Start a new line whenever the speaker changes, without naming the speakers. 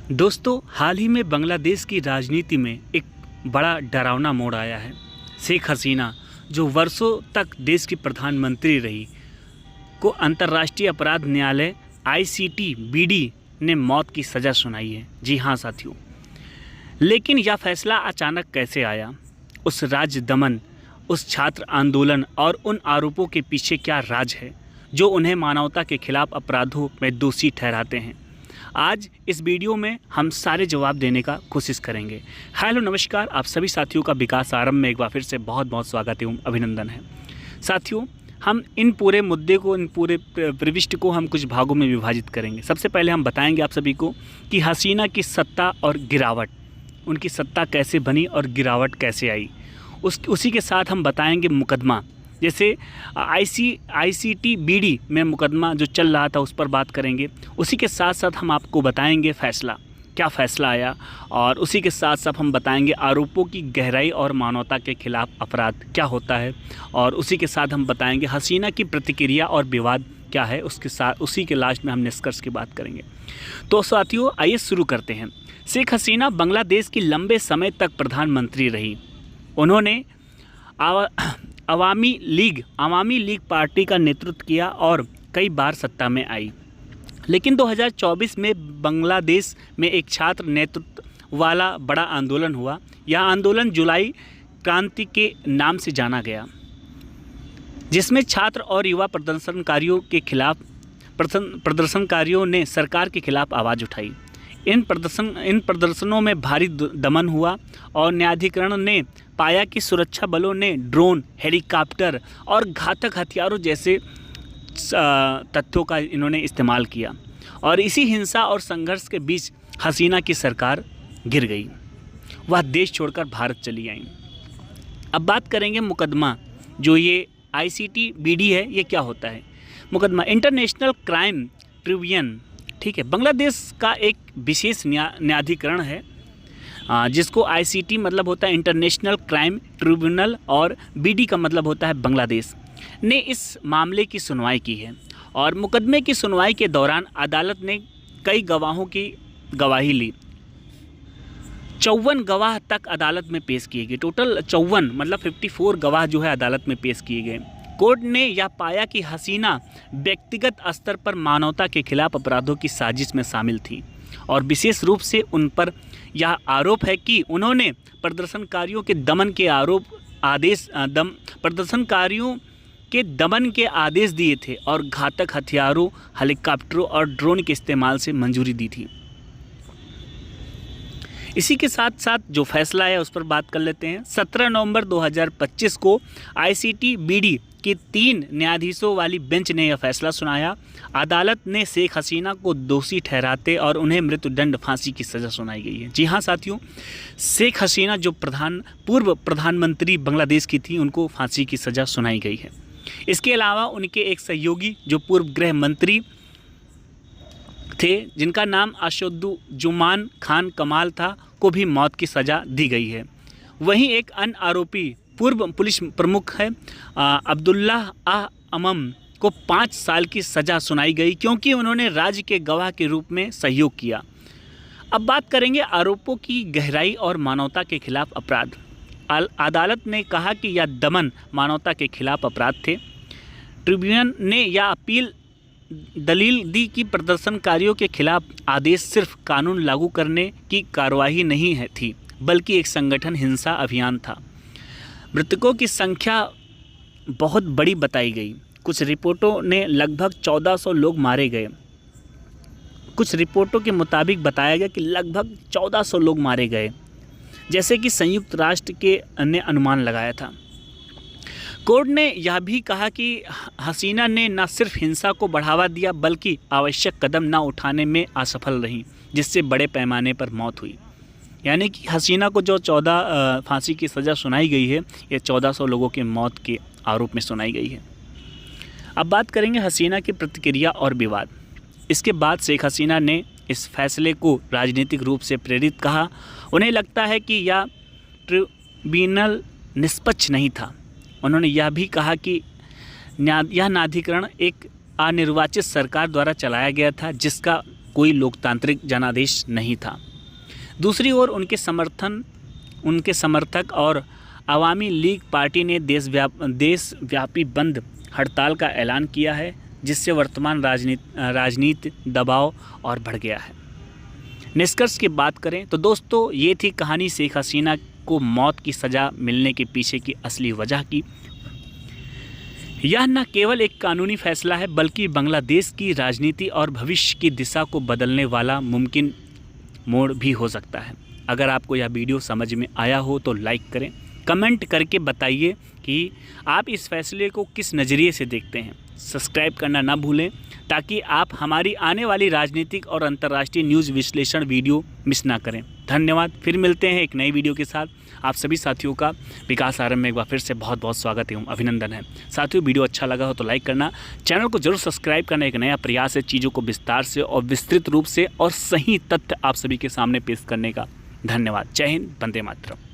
दोस्तों, हाल ही में बांग्लादेश की राजनीति में एक बड़ा डरावना मोड़ आया है। शेख हसीना, जो वर्षों तक देश की प्रधानमंत्री रही, को अंतर्राष्ट्रीय अपराध न्यायालय ICTBD ने मौत की सज़ा सुनाई है। जी हाँ साथियों, लेकिन यह फैसला अचानक कैसे आया? उस राज्य दमन, उस छात्र आंदोलन और उन आरोपों के पीछे क्या राज है जो उन्हें मानवता के खिलाफ अपराधों में दोषी ठहराते हैं? आज इस वीडियो में हम सारे जवाब देने का कोशिश करेंगे। हेलो नमस्कार, आप सभी साथियों का विकास आरंभ में एक बार फिर से बहुत बहुत स्वागत एवं अभिनंदन है। साथियों, हम इन पूरे मुद्दे को, इन पूरे प्रविष्ट को हम कुछ भागों में विभाजित करेंगे। सबसे पहले हम बताएंगे आप सभी को कि हसीना की सत्ता और गिरावट, उनकी सत्ता कैसे बनी और गिरावट कैसे आई। उसी के साथ हम बताएंगे मुकदमा, जैसे ICTBD में मुकदमा जो चल रहा था उस पर बात करेंगे। उसी के साथ साथ हम आपको बताएंगे फैसला, क्या फ़ैसला आया, और उसी के साथ साथ हम बताएंगे आरोपों की गहराई और मानवता के खिलाफ अपराध क्या होता है, और उसी के साथ हम बताएंगे हसीना की प्रतिक्रिया और विवाद क्या है। उसके साथ उसी के लास्ट में हम निष्कर्ष की बात करेंगे। तो साथियों, आइए शुरू करते हैं। शेख हसीना बांग्लादेश की लंबे समय तक प्रधानमंत्री रही। उन्होंने अवामी लीग पार्टी का नेतृत्व किया और कई बार सत्ता में आई। लेकिन 2024 में बांग्लादेश में एक छात्र नेतृत्व वाला बड़ा आंदोलन हुआ। यह आंदोलन जुलाई क्रांति के नाम से जाना गया, जिसमें छात्र और युवा प्रदर्शनकारियों ने सरकार के खिलाफ आवाज़ उठाई। इन प्रदर्शनों में भारी दमन हुआ और न्यायाधिकरण ने पाया कि सुरक्षा बलों ने ड्रोन, हेलीकॉप्टर और घातक हथियारों जैसे तथ्यों का इन्होंने इस्तेमाल किया, और इसी हिंसा और संघर्ष के बीच हसीना की सरकार गिर गई। वह देश छोड़कर भारत चली आई। अब बात करेंगे मुकदमा, जो ये ICTBD है, ये क्या होता है? मुकदमा इंटरनेशनल क्राइम ट्रिब्यूनल, ठीक है, बांग्लादेश का एक विशेष न्यायाधिकरण है, जिसको ICT मतलब होता है इंटरनेशनल क्राइम ट्रिब्यूनल और BD का मतलब होता है बांग्लादेश, ने इस मामले की सुनवाई की है। और मुकदमे की सुनवाई के दौरान अदालत ने कई गवाहों की गवाही ली। 54 गवाह तक अदालत में पेश किए गए। टोटल 54 मतलब 54 गवाह जो है अदालत में पेश किए गए। कोर्ट ने यह पाया कि हसीना व्यक्तिगत स्तर पर मानवता के खिलाफ अपराधों की साजिश में शामिल थी, और विशेष रूप से उन पर यह आरोप है कि उन्होंने प्रदर्शनकारियों के दमन के आदेश दिए थे और घातक हथियारों, हेलीकॉप्टरों और ड्रोन के इस्तेमाल से मंजूरी दी थी। इसी के साथ साथ जो फैसला है उस पर बात कर लेते हैं। 17 नवंबर 2025 को ICTBD की 3 न्यायाधीशों वाली बेंच ने यह फैसला सुनाया। अदालत ने शेख हसीना को दोषी ठहराते और उन्हें मृत्युदंड, फांसी की सज़ा सुनाई गई है। जी हाँ साथियों, शेख हसीना जो पूर्व प्रधानमंत्री बांग्लादेश की थी, उनको फांसी की सज़ा सुनाई गई है। इसके अलावा उनके एक सहयोगी जो पूर्व गृह मंत्री थे, जिनका नाम असदुज्जमान खान कमाल था, को भी मौत की सज़ा दी गई है। वहीं एक अन्य आरोपी पूर्व पुलिस प्रमुख है अब्दुल्लाह अमम को 5 साल की सज़ा सुनाई गई, क्योंकि उन्होंने राज्य के गवाह के रूप में सहयोग किया। अब बात करेंगे आरोपों की गहराई और मानवता के खिलाफ अपराध। अदालत ने कहा कि यह दमन मानवता के खिलाफ अपराध थे। ट्रिब्यूनल ने यह दलील दी कि प्रदर्शनकारियों के खिलाफ आदेश सिर्फ कानून लागू करने की कार्यवाही नहीं थी, बल्कि एक संगठन हिंसा अभियान था। मृतकों की संख्या बहुत बड़ी बताई गई। कुछ रिपोर्टों ने लगभग 1400 लोग मारे गए। कुछ रिपोर्टों के मुताबिक बताया गया कि लगभग 1400 लोग मारे गए, जैसे कि संयुक्त राष्ट्र ने अनुमान लगाया था। कोर्ट ने यह भी कहा कि हसीना ने न सिर्फ हिंसा को बढ़ावा दिया, बल्कि आवश्यक कदम न उठाने में असफल रही, जिससे बड़े पैमाने पर मौत हुई। यानी कि हसीना को जो 14 फांसी की सज़ा सुनाई गई है, ये 1400 लोगों के मौत के आरोप में सुनाई गई है। अब बात करेंगे हसीना की प्रतिक्रिया और विवाद। इसके बाद शेख हसीना ने इस फैसले को राजनीतिक रूप से प्रेरित कहा। उन्हें लगता है कि यह ट्रिब्यूनल निष्पक्ष नहीं था। उन्होंने यह भी कहा कि यह न्यायाधिकरण एक अनिर्वाचित सरकार द्वारा चलाया गया था, जिसका कोई लोकतांत्रिक जनादेश नहीं था। दूसरी ओर उनके समर्थक और अवामी लीग पार्टी ने देशव्यापी बंद हड़ताल का ऐलान किया है, जिससे वर्तमान राजनीति दबाव और बढ़ गया है। निष्कर्ष की बात करें तो दोस्तों, ये थी कहानी शेख हसीना को मौत की सज़ा मिलने के पीछे की असली वजह की। यह न केवल एक कानूनी फैसला है, बल्कि बांग्लादेश की राजनीति और भविष्य की दिशा को बदलने वाला मुमकिन मोड़ भी हो सकता है। अगर आपको यह वीडियो समझ में आया हो तो लाइक करें, कमेंट करके बताइए कि आप इस फैसले को किस नज़रिए से देखते हैं। सब्सक्राइब करना ना भूलें ताकि आप हमारी आने वाली राजनीतिक और अंतर्राष्ट्रीय न्यूज़ विश्लेषण वीडियो मिस ना करें। धन्यवाद। फिर मिलते हैं एक नई वीडियो के साथ। आप सभी साथियों का विकास आरंभ में एक बार फिर से बहुत बहुत स्वागत एवं अभिनंदन है। साथियों, वीडियो अच्छा लगा हो तो लाइक करना, चैनल को जरूर सब्सक्राइब करना। एक नया प्रयास है चीज़ों को विस्तार से और विस्तृत रूप से और सही तथ्य आप सभी के सामने पेश करने का। धन्यवाद। जय हिंद, वंदे मातरम।